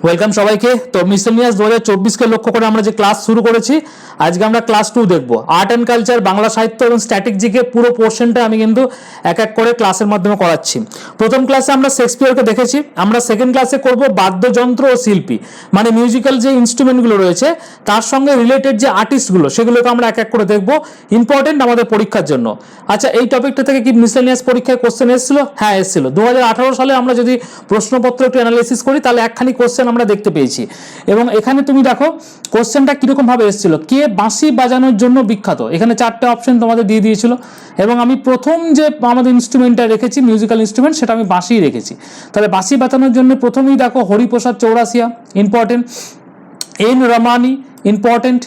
Welcome সবাইকে। তো miscellaneous 2024 কে লক্ষ্য করে আমরা যে ক্লাস শুরু করেছি, আজকে আমরা ক্লাস 2 দেখব। আর্ট অ্যান্ড কালচার, বাংলা সাহিত্য এবং স্ট্যাটিক জিকে পুরো পোর্শনটা আমি কিন্তু এক এক করে ক্লাসের মাধ্যমে করাচ্ছি। প্রথম ক্লাসে আমরা শেক্সপিয়ারকে দেখেছি, আমরা সেকেন্ড ক্লাসে করব বাদ্যযন্ত্র ও শিল্পী, মানে মিউজিক্যাল যে ইনস্ট্রুমেন্টগুলো রয়েছে তার সঙ্গে রিলেটেড যে আর্টিস্টগুলো সেগুলোকে আমরা এক এক করে দেখব, ইম্পর্টেন্ট আমাদের পরীক্ষার জন্য। আচ্ছা, এই টপিকটা থেকে কি মিসেলিনিয়াস পরীক্ষায় কোশ্চেন এসেছিল? হ্যাঁ এসেছিল। 2018 সালে আমরা যদি প্রশ্নপত্র একটু অ্যানালাইসিস করি তাহলে একখানি কোশ্চেন আমরা দেখতে পেয়েছি। এবং এখানে তুমি দেখো কোশ্চেনটা কিরকম ভাবে এসেছিল, কে বাঁশি বাজানোর জন্য বিখ্যাত। এখানে 4টে অপশন তোমাদের দিয়ে দিয়েছিল এবং আমি প্রথম যে আমাদের ইনস্ট্রুমেন্টটা রেখেছি, মিউজিক্যাল ইনস্ট্রুমেন্ট, সেটা আমি বাঁশি রেখেছি। তাহলে বাঁশি বাজানোর জন্য প্রথমেই দেখো Hariprasad Chaurasia, important. N Ramani, important.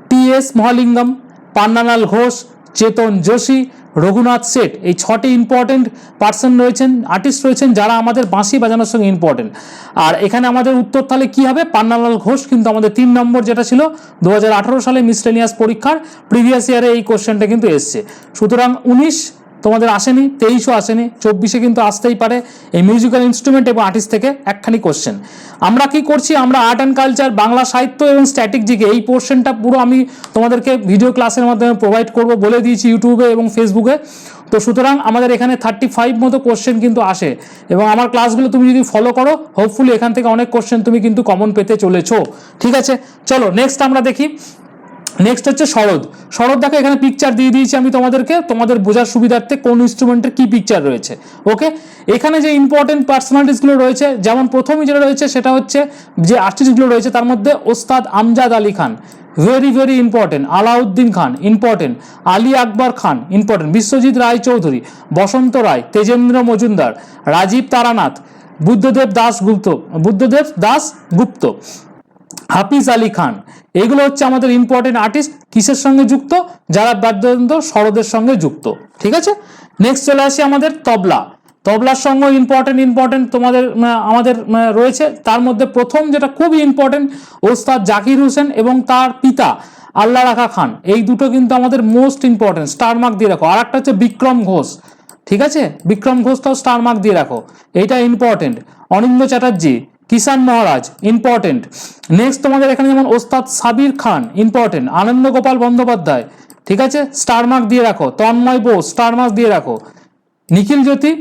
T S. Mahalingam, Pannalal Ghosh, Chetan Joshi, Raghunath Seth, এই 6টি ইম্পর্টেন্ট পার্সন রয়েছেন, আর্টিস্ট রয়েছেন যারা আমাদের বাঁশি বাজানোর সঙ্গে ইম্পর্টেন্ট। আর এখানে আমাদের উত্তর তাহলে কি হবে? পান্নালাল ঘোষ কিন্তু আমাদের 3 নম্বর যেটা ছিল 2018 সালে মিসলেনিয়াস পরীক্ষার প্রিভিয়াস ইয়ারে এই কোশ্চেনটা কিন্তু এসছে। সুতরাং 19 তোমাদের আসেনি, 23ও আসেনি, 24-এ কিন্তু আসতেই পারে এই মিউজিক্যাল ইনস্ট্রুমেন্ট এবং আর্টিস্ট থেকে একখানি কোশ্চেন। আমরা কি করছি, আমরা আর্ট অ্যান্ড কালচার, বাংলা সাহিত্য এবং স্ট্যাটিক জিকে এই পোর্শনটা পুরো আমি তোমাদেরকে ভিডিও ক্লাসের মাধ্যমে প্রোভাইড করব বলে দিয়েছি ইউটিউবে এবং ফেসবুকে। তো সুতরাং আমাদের এখানে 35 মতো কোশ্চেন কিন্তু আসে এবং আমার ক্লাসগুলো তুমি যদি ফলো করো, হোপফুলি এখান থেকে অনেক কোশ্চেন তুমি কিন্তু কমন পেতে চলেছো। ঠিক আছে, চলো নেক্সট আমরা দেখি। নেক্সট হচ্ছে শরৎ। শরৎ দেখো এখানে পিকচার দিয়ে দিয়েছি আমি তোমাদেরকে, তোমাদের বোঝার সুবিধার্থে কোন ইনস্ট্রুমেন্টের কি পিকচার রয়েছে। ওকে, এখানে যে ইম্পর্টেন্ট পার্সোনালিটিসগুলো রয়েছে, যেমন প্রথমে যেটা রয়েছে সেটা হচ্ছে যে আর্টিস্টগুলো রয়েছে তার মধ্যে ওস্তাদ Amjad Ali Khan, very very important. Alauddin খান, ইম্পর্টেন্ট। আলী আকবর খান, ইম্পর্টেন্ট। বিশ্বজিৎ রায় চৌধুরী, বসন্ত রায়, তেজেন্দ্র মজুমদার, রাজীব তারানাথ, বুদ্ধদেব দাস গুপ্ত, হাফিজ আলী খান, এগুলো হচ্ছে আমাদের ইম্পর্টেন্ট আর্টিস্ট। কিসের সঙ্গে যুক্ত? যারা বাদ্যযন্ত্র শরদের সঙ্গে যুক্ত। ঠিক আছে, নেক্সট চলে আসি আমাদের তবলা। তবলার সঙ্গে ইম্পর্টেন্ট তোমাদের আমাদের রয়েছে। তার মধ্যে প্রথম যেটা খুবই ইম্পর্টেন্ট, ওস্তাদ জাকির হোসেন এবং তার পিতা আল্লাহ রাখা খান, এই দুটো কিন্তু আমাদের মোস্ট ইম্পর্টেন্ট, স্টার মার্ক দিয়ে রাখো। আর একটা হচ্ছে বিক্রম ঘোষ, ঠিক আছে, বিক্রম ঘোষটাও স্টার মার্ক দিয়ে রাখো, এইটা ইম্পর্টেন্ট। অনিন্দ্য চ্যাটার্জি, কিষান মহারাজ, ইম্পর্টেন্ট। নেক্সট তোমাদের এখানে যেমন ওস্তাদ সাবির খান, ইম্পর্টেন্ট। আনন্দ গোপাল বন্দ্যোপাধ্যায়, ঠিক আছে, স্টার মার্ক দিয়ে রাখো। তন্ময় বোস, স্টার মার্ক দিয়ে রাখো। নিখিল জ্যোতি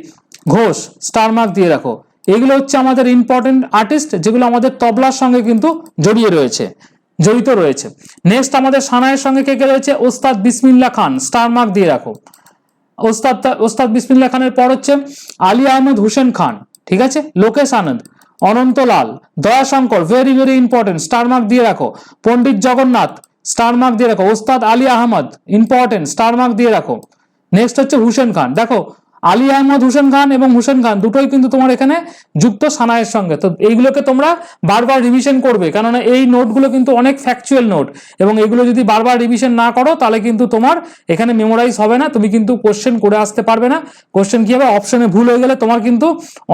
ঘোষ, স্টার মার্ক দিয়ে রাখো। এগুলো হচ্ছে আমাদের ইম্পর্টেন্ট আর্টিস্ট যেগুলো আমাদের তবলার সঙ্গে কিন্তু জড়িত রয়েছে। নেক্সট আমাদের সানাইয়ের সঙ্গে কে কে রয়েছে? ওস্তাদ বিসমিল্লাহ খান, স্টার মার্ক দিয়ে রাখো। ওস্তাদ বিসমিল্লাহ খানের পর হচ্ছে আলী আহমদ হুসেন খান, ঠিক আছে, Lokesh Anand, Anantlal, Dayashankar, very very important, star mark দিয়ে রাখো। পণ্ডিত জগন্নাথ, স্টার মার্ক দিয়ে রাখো। Ustad Ali Ahmad, important, star mark দিয়ে রাখো। নেক্সট হচ্ছে হুসেন খান। দেখো আলী আহমদ হুসেন খান এবং হুসেন খান দুটোই কিন্তু তোমার এখানে যুক্ত সানাইয়ের সঙ্গে। তো এইগুলোকে তোমরা বারবার রিভিশন করবে, কেননা এই নোটগুলো কিন্তু অনেক ফ্যাকচুয়াল নোট এবং এগুলো যদি বারবার রিভিশন না করো তাহলে কিন্তু তোমার এখানে মেমোরাইজ হবে না, তুমি কিন্তু কোশ্চেন করে আসতে পারবে না। কোশ্চেন কি হবে, অপশনে ভুল হয়ে গেলে তোমার কিন্তু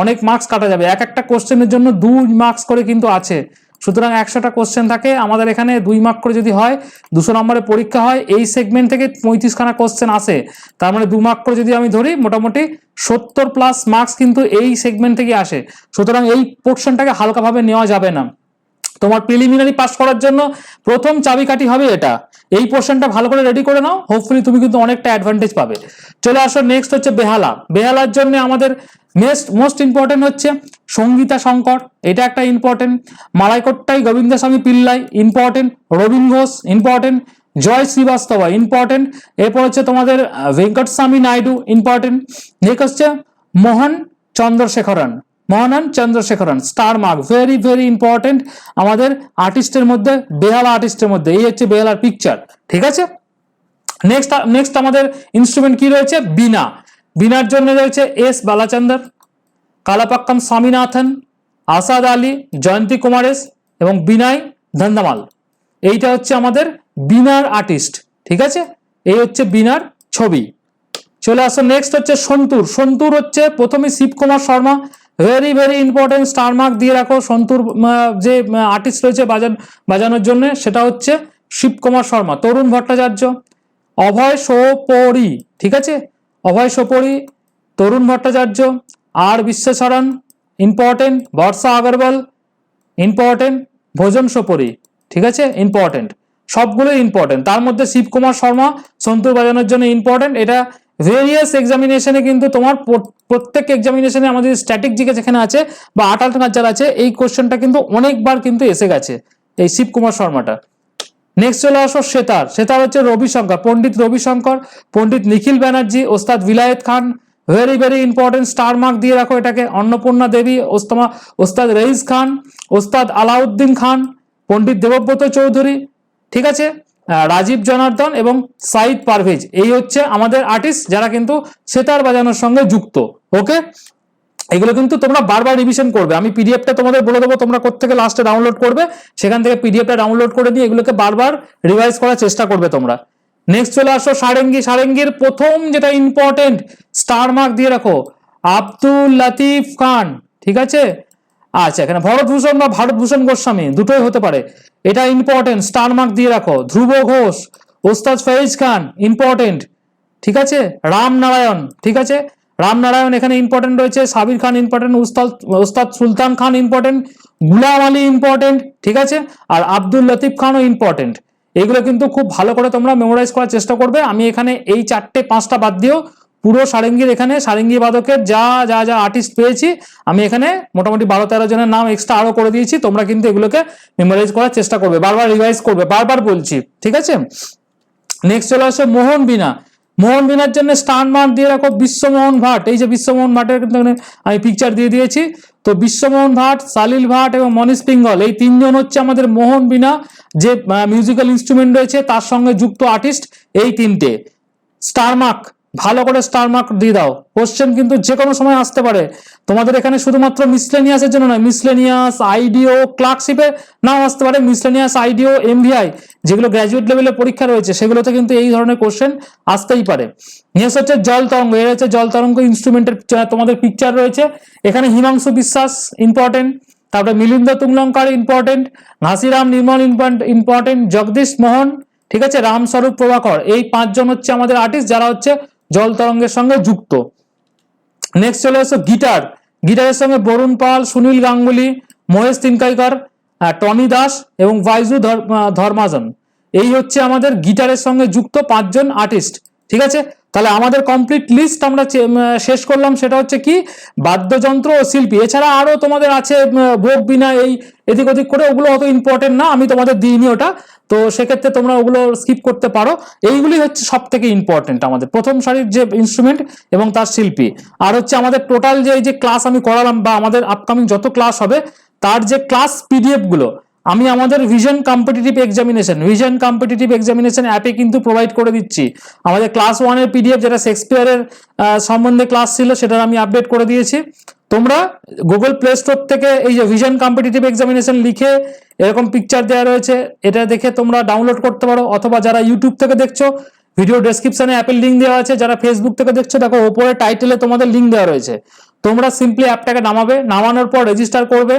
অনেক মার্কস কাটা যাবে। এক একটা কোশ্চেনের জন্য 2 মার্কস করে কিন্তু আছে। সুতরাং 100টা কোশ্চেন থাকে আমাদের এখানে, 2 মার্ক করে যদি হয়, 200 নম্বরের পরীক্ষা হয়, এই সেগমেন্ট থেকে 35খানা কোশ্চেন আসে, তার মানে 2 মার্ক করে যদি আমি ধরি, মোটামুটি 70+ মার্কস কিন্তু এই সেগমেন্ট থেকে আসে। সুতরাং এই পোর্শনটাকে হালকাভাবে নেওয়া যাবে না। তোমার প্রিলিমিনারি পাস করার জন্য প্রথম চাবিকাঠি হবে এটা। এই পোর্শনটা ভালো করে রেডি করে নাও, হোপফুলি তুমি কিন্তু অনেকটা অ্যাডভান্টেজ পাবে। চলে আসো, নেক্সট হচ্ছে বেহালা। বেহালার জন্য আমাদের মোস্ট ইম্পর্টেন্ট হচ্ছে সঙ্গীতা শঙ্কর, এটা একটা important. Malaikottai Govindaswamy Pillai, important. Robin Ghosh, important. Jay Srivastava, important. এরপর হচ্ছে তোমাদের ভেঙ্কটস্বামী নাইডু, ইম্পর্টেন্ট। নেক্সট হচ্ছে Mohan Chandrasekaran, star mark, very very important আমাদের আর্টিস্টের মধ্যে, বেহালা আর্টিস্টের মধ্যে। এই হচ্ছে বেহালার পিকচার, ঠিক আছে। নেক্সট আমাদের ইনস্ট্রুমেন্ট কি রয়েছে? বীণা। বীণার জন্য রয়েছে এস বালাচন্দর, কালাপাক্কাম স্বামীনাথন, আসাদ আলী, জয়ন্তী কুমারেশ এবং বিনয় ধন্দামাল। এইটা হচ্ছে আমাদের বীণার আর্টিস্ট, ঠিক আছে। এই হচ্ছে বীণার ছবি। চলে আসো, নেক্সট হচ্ছে সন্তুর হচ্ছে প্রথমে Shivakumar Sharma, very very important, star mark দিয়ে রাখো। সন্তুর যে আর্টিস্ট রয়েছে বাজানোর জন্য সেটা হচ্ছে শিবকুমার শর্মা। তরুণ ভট্টাচার্য, অভয় সোপরি, ঠিক আছে, অভয় সোপরি, তরুণ ভট্টাচার্য, আর বিশ্বেশ্বরন, ইম্পর্টেন্ট। বর্ষা আগরওয়াল, ইম্পর্টেন্ট, ভোজন সপরি, ঠিক আছে, ইম্পর্টেন্ট, সবগুলোই ইম্পর্টেন্ট। তার মধ্যে শিবকুমার শর্মা সন্তুর বাজানোর জন্য ইম্পর্টেন্ট। এটা ভেরিয়াস এক্সামিনেশনে কিন্তু তোমার প্রত্যেক এক্সামিনেশনে আমাদের স্ট্যাটিক জিকে যেখানে আছে বা আর্ট অ্যান্ড কালচার আছে, এই কোশ্চেনটা কিন্তু অনেকবার কিন্তু এসে গেছে, এই শিবকুমার শর্মাটা। নেক্সট চলে আসো সেতার। সেতার হচ্ছে রবিশঙ্কর, পণ্ডিত রবিশঙ্কর, পণ্ডিত Nikhil Banerjee, Ustad Vilayat Khan, very very important, star mark দিয়ে রাখো এটাকে। অন্নপূর্ণা দেবী, ওস্তাদ রইস খান, ওস্তাদ আলাউদ্দিন খান, পণ্ডিত দেবব্রত চৌধুরী, ঠিক আছে, রাজীব জনার্দন এবং সাইদ পারভেজ। এই হচ্ছে আমাদের আর্টিস্ট যারা কিন্তু সেতার বাজানোর সঙ্গে যুক্ত। ওকে, এগুলো কিন্তু তোমরা বারবার রিভিশন করবে। আমি পিডিএফটা তোমাদের বলে দেবো, তোমরা কোত্থেকে লাস্টে ডাউনলোড করবে, সেখান থেকে পিডিএফটা ডাউনলোড করে নিয়ে এগুলোকে বারবার রিভাইজ করার চেষ্টা করবে তোমরা। নেক্সট চলে আসো সারেঙ্গি। সারেঙ্গির প্রথম যেটা ইম্পর্টেন্ট, স্টার মার্ক দিয়ে রাখো, আব্দুল লতিফ খান, ঠিক আছে। আচ্ছা, এখানে ভরতভূষণ বা ভারতভূষণ গোস্বামী দুটোই হতে পারে, এটা ইম্পর্টেন্ট, স্টার মার্ক দিয়ে রাখো। ধ্রুব ঘোষ, ওস্তাদ ফয়েজ খান, ইম্পর্টেন্ট, ঠিক আছে। রামনারায়ণ, ঠিক আছে, রামনারায়ণ এখানে ইম্পর্টেন্ট রয়েছে। সাবির খান ইম্পর্টেন্ট, ওস্তাদ সুলতান খান ইম্পর্টেন্ট, গুলাম আলী ইম্পর্টেন্ট, ঠিক আছে, আর আব্দুল লতিফ খানও ইম্পর্টেন্ট। এগুলো কিন্তু খুব ভালো করে তোমরা মেমোরাইজ করার চেষ্টা করবে। আমি এখানে এই 4-5টা বাদ দিয়েও পুরো সারেঙ্গির, এখানে সারেঙ্গি বাদকের যা যা যা আর্টিস্ট পেয়েছি আমি এখানে মোটামুটি 12-13 জনের নাম এক্সট্রা আরো করে দিয়েছি। তোমরা কিন্তু এগুলোকে মেমোরাইজ করার চেষ্টা করবে, বারবার রিভাইজ করবে, বারবার বলছি, ঠিক আছে। নেক্সট চলে আসে মোহন বীণা। মোহন বীণার জন্য স্টার মার্ক দিয়ে রাখো বিশ্বমোহন ভাট। এই যে বিশ্বমোহন ভাটের কিন্তু আমি পিকচার দিয়ে দিয়েছি। তো বিশ্বমোহন ভাট, সালিল ভাট এবং মনীষ পিঙ্গল, এই 3 জন হচ্ছে আমাদের মোহন বীণা যে মিউজিক্যাল ইনস্ট্রুমেন্ট রয়েছে তার সঙ্গে যুক্ত আর্টিস্ট। এই 3টে স্টার মার্ক, ভালো করে স্টার মার্ক দিয়ে দাও। কোশ্চেন কিন্তু যে কোনো সময় আসতে পারে তোমাদের এখানে, শুধুমাত্র মিসলেনিয়াসের জন্য নয়, মিসলেনিয়াস, আইডিও, ক্লার্কশিপে নাও আসতে পারে। মিসলেনিয়াস, আইডিও, এমভিআই যেগুলো গ্র্যাজুয়েট লেভেলের পরীক্ষা রয়েছে সেগুলোতে কিন্তু এই ধরনের কোশ্চেন আসতেই পারে। নেক্সট হচ্ছে জল তরঙ্গ। এর হচ্ছে জল তরঙ্গ ইনস্ট্রুমেন্টের তোমাদের পিকচার রয়েছে এখানে। হিমাংশু বিশ্বাস ইম্পর্টেন্ট, তারপরে মিলিন্দ তুংলঙ্কার ইম্পর্টেন্ট, ঘাসিরাম নির্মল ইম্পর্টেন্ট, জগদীশ মোহন, ঠিক আছে, রামস্বরূপ প্রভাকর। এই 5 জন হচ্ছে আমাদের আর্টিস্ট যারা হচ্ছে জল তরঙ্গের সঙ্গে যুক্ত। নেক্সট চলে আসো গিটার। গিটারের সঙ্গে বরুণ পাল, সুনীল গাঙ্গুলি, মহেশ তিনকাইকার, টনি দাস এবং বাইজু ধর্মাজন। এই হচ্ছে আমাদের গিটারের সঙ্গে যুক্ত 5 জন আর্টিস্ট, ঠিক আছে। তাহলে আমাদের কমপ্লিট লিস্ট আমরা শেষ করলাম। সেটা হচ্ছে কি, বাদ্যযন্ত্র ও শিল্পী। এছাড়া আরো তোমাদের আছে ভোগ বিনা, এই এদিক ওদিক করে, ওগুলো অত ইম্পর্টেন্ট না, আমি তোমাদের দিইনি ওটা, তো সেক্ষেত্রে তোমরা ওগুলো স্কিপ করতে পারো। এইগুলি হচ্ছে সব থেকে ইম্পর্টেন্ট আমাদের প্রথম সারির যে ইনস্ট্রুমেন্ট এবং তার শিল্পী। আর হচ্ছে আমাদের টোটাল যে এই যে ক্লাস আমি করালাম বা আমাদের আপকামিং যত ক্লাস হবে তার যে ক্লাস পিডিএফ গুলো আমি আমাদের ভিশন কম্পিটিটিভ এক্সামিনেশন অ্যাপে কিন্তু প্রোভাইড করে দিচ্ছি। আমাদের ক্লাস 1-এর পিডিএফ যেটা শেক্সপিয়ারের সম্বন্ধে ক্লাস ছিল সেটা আমি আপডেট করে দিয়েছি। তোমরা গুগল প্লে স্টোর থেকে এই যে ভিশন কম্পিটিটিভ এক্সামিনেশন লিখে এরকম পিকচার দেওয়া রয়েছে, এটা দেখে তোমরা ডাউনলোড করতে পারো। অথবা যারা ইউটিউব থেকে দেখছো, ভিডিও ডেসক্রিপশনে অ্যাপের লিঙ্ক দেওয়া আছে। যারা ফেসবুক থেকে দেখছো, দেখো ওপরে টাইটেলে তোমাদের লিঙ্ক দেওয়া রয়েছে। তোমরা সিম্পলি অ্যাপটাকে নামাবে, নামানোর পর রেজিস্টার করবে।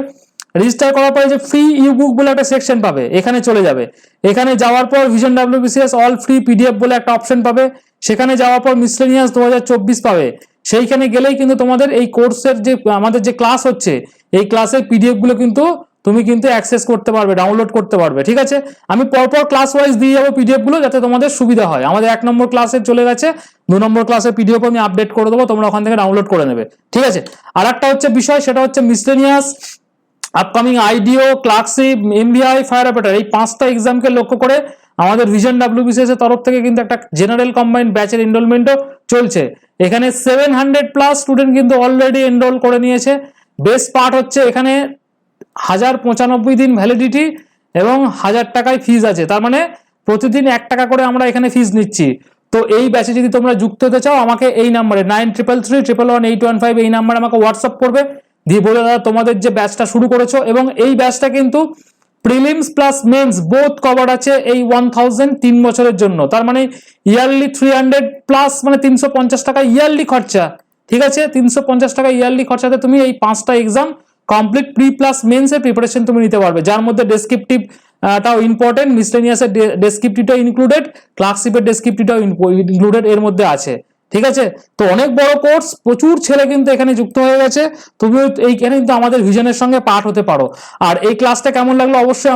রেজিস্টার করার পরে যে ফ্রি ইউবুক বলে একটা সেকশন পাবে, এখানে চলে যাবে। এখানে যাওয়ার পর vision WBCS all free PDF বলে একটা অপশন পাবে। সেখানে যাওয়ার পর মিসলেনিয়াস 2024 পাবে। সেইখানে গেলেই কিন্তু তোমাদের এই কোর্সের যে আমাদের যে ক্লাস হচ্ছে এই ক্লাসের পিডিএফ গুলো কিন্তু তুমি কিন্তু অ্যাক্সেস করতে পারবে, ডাউনলোড করতে পারবে, ঠিক আছে। আমি পরপর ক্লাস ওয়াইজ দিয়ে যাবো পিডিএফ গুলো যাতে তোমাদের সুবিধা হয়। আমাদের 1 নম্বর ক্লাসে চলে গেছে, 2 নম্বর ক্লাসের পিডিএফ আমি আপডেট করে দেবো, তোমরা ওখান থেকে ডাউনলোড করে নেবে, ঠিক আছে। আর একটা হচ্ছে বিষয়, সেটা হচ্ছে মিসলেনিয়াস, আপকামিং আইডিও, ক্লার্কশিপ, এমবিআই, ফায়ার অপারেটর, এই 5টা এক্সামকে লক্ষ্য করে আমাদের ভিশন WBCS এর তরফ থেকে কিন্তু একটা জেনারেল কম্বাইন্ড ব্যাচের এনরোলমেন্টও চলছে। এখানে 700+ স্টুডেন্ট কিন্তু অলরেডি এনরোল করে নিয়েছে। বেস্ট পার্ট হচ্ছে এখানে 1095 দিন ভ্যালিডিটি এবং 1000 টাকায় ফিজ আছে। তার মানে প্রতিদিন 1 টাকা করে আমরা এখানে ফিজ নিচ্ছি। তো এই ব্যাচে যদি তোমরা যুক্ত হতে চাও, আমাকে এই নাম্বারে 9333111815 এই নাম্বারে আমাকে হোয়াটসঅ্যাপ করবে, দিয়ে বলে দাদা তোমাদের যে ব্যাচটা শুরু করেছো। এবং এই ব্যাচটা কিন্তু prelims plus men's both cover আছে এই 1000 3 বছরের জন্য। তার মানে ইয়ারলি 300+ মানে 350 টাকা ইয়ারলি খরচা, ঠিক আছে। 350 টাকা ইয়ারলি খরচাতে তুমি এই 5টা exam complete pre plus men's এর প্রিপারেশন তুমি নিতে পারবে, যার মধ্যে ডেসক্রিপটিভ টাও ইম্পর্টেন্ট, মিসলেনিয়াসের ডেসক্রিপটিভটাও ইনক্লুডেড, ক্লার্কশিপের ডেসক্রিপটিভটাও ইনক্লুডেড এর মধ্যে আছে, ঠিক আছে? তো অনেক বড় কোর্স, প্রচুর ছেলে কিন্তু এখানে যুক্ত হয়ে গেছে। তুমিও এইখানে কিন্তু আমাদের ভিশনের সঙ্গে পার্ট হতে পারো। আর এই ক্লাসটা কেমন লাগলো অবশ্যই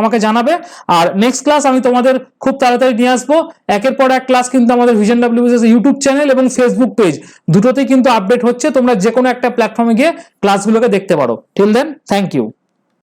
আমাকে জানাবে। আর নেক্সট ক্লাস আমি তোমাদের খুব তাড়াতাড়ি নিয়ে আসবো। একের পর এক ক্লাস কিন্তু আমাদের ভিশন ডাব্লিউবিসিএস ইউটিউব চ্যানেল এবং ফেসবুক পেজ দুটোতেই কিন্তু আপডেট হচ্ছে। তোমরা যে কোনো একটা প্ল্যাটফর্মে গিয়ে ক্লাসগুলোকে দেখতে পারো। Till then, thank you.